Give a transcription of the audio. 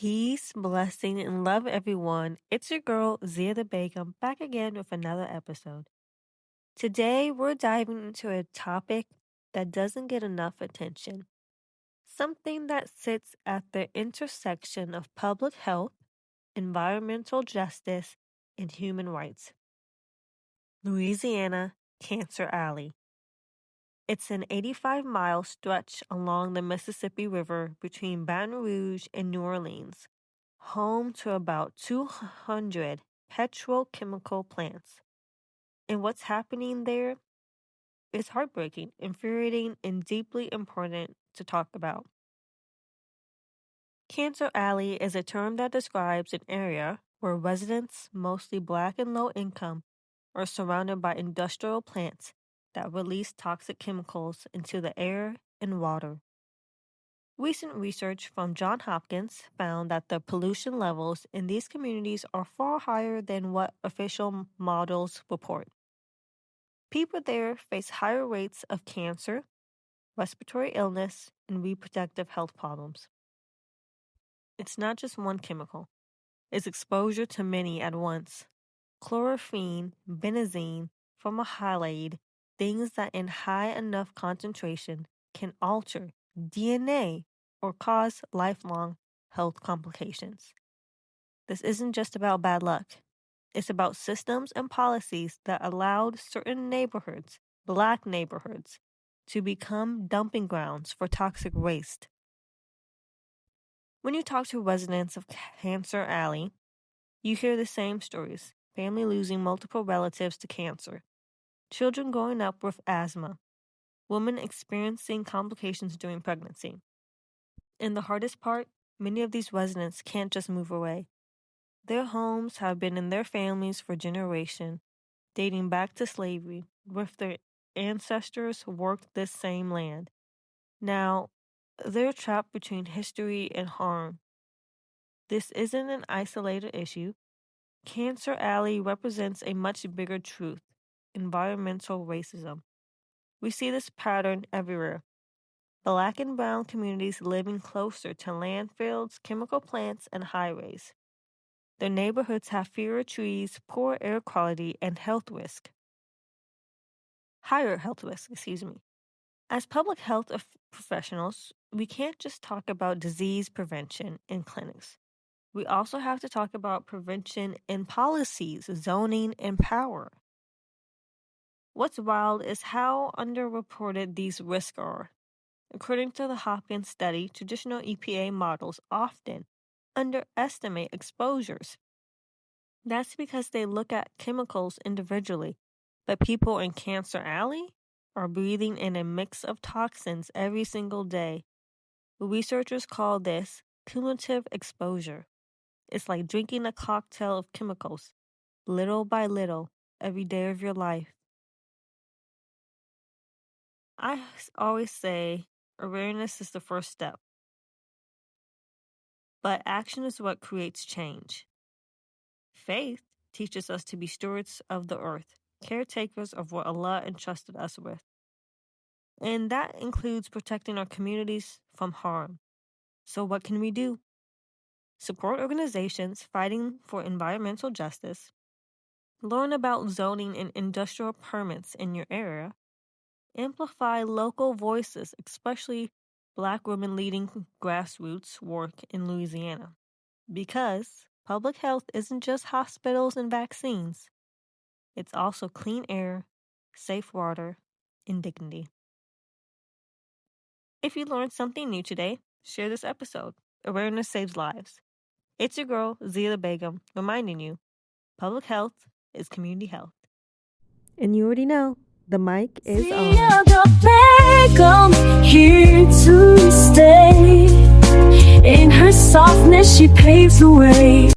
Peace, blessing, and love, everyone. It's your girl, Zia The Begum, back again with another episode. Today, we're diving into a topic that doesn't get enough attention. Something that sits at the intersection of public health, environmental justice, and human rights. Louisiana Cancer Alley. It's an 85-mile stretch along the Mississippi River between Baton Rouge and New Orleans, home to about 200 petrochemical plants. And what's happening there is heartbreaking, infuriating, and deeply important to talk about. Cancer Alley is a term that describes an area where residents, mostly Black and low income, are surrounded by industrial plants that release toxic chemicals into the air and water. Recent research from Johns Hopkins found that the pollution levels in these communities are far higher than what official models report. People there face higher rates of cancer, respiratory illness, and reproductive health problems. It's not just one chemical. It's exposure to many at once. Chlorophene, benzene, formaldehyde, things that in high enough concentration can alter DNA or cause lifelong health complications. This isn't just about bad luck. It's about systems and policies that allowed certain neighborhoods, Black neighborhoods, to become dumping grounds for toxic waste. When you talk to residents of Cancer Alley, you hear the same stories. Family losing multiple relatives to cancer, children growing up with asthma, women experiencing complications during pregnancy. And the hardest part, many of these residents can't just move away. Their homes have been in their families for generations, dating back to slavery, with their ancestors worked this same land. Now, they're trapped between history and harm. This isn't an isolated issue. Cancer Alley represents a much bigger truth: environmental racism. We see this pattern everywhere. Black and brown communities living closer to landfills, chemical plants, and highways. Their neighborhoods have fewer trees, poor air quality, and higher health risk. As public health professionals, we can't just talk about disease prevention in clinics. We also have to talk about prevention in policies, zoning, and power. What's wild is how underreported these risks are. According to the Hopkins study, traditional EPA models often underestimate exposures. That's because they look at chemicals individually, but people in Cancer Alley are breathing in a mix of toxins every single day. Researchers call this cumulative exposure. It's like drinking a cocktail of chemicals, little by little, every day of your life. I always say awareness is the first step, but action is what creates change. Faith teaches us to be stewards of the earth, caretakers of what Allah entrusted us with. And that includes protecting our communities from harm. So what can we do? Support organizations fighting for environmental justice, learn about zoning and industrial permits in your area, amplify local voices, especially Black women leading grassroots work in Louisiana. Because public health isn't just hospitals and vaccines. It's also clean air, safe water, and dignity. If you learned something new today, share this episode. Awareness saves lives. It's your girl, Zia The Begum, reminding you, public health is community health. And you already know, the mic is on. Zia The Begum, here to stay. In her softness, she paves the way.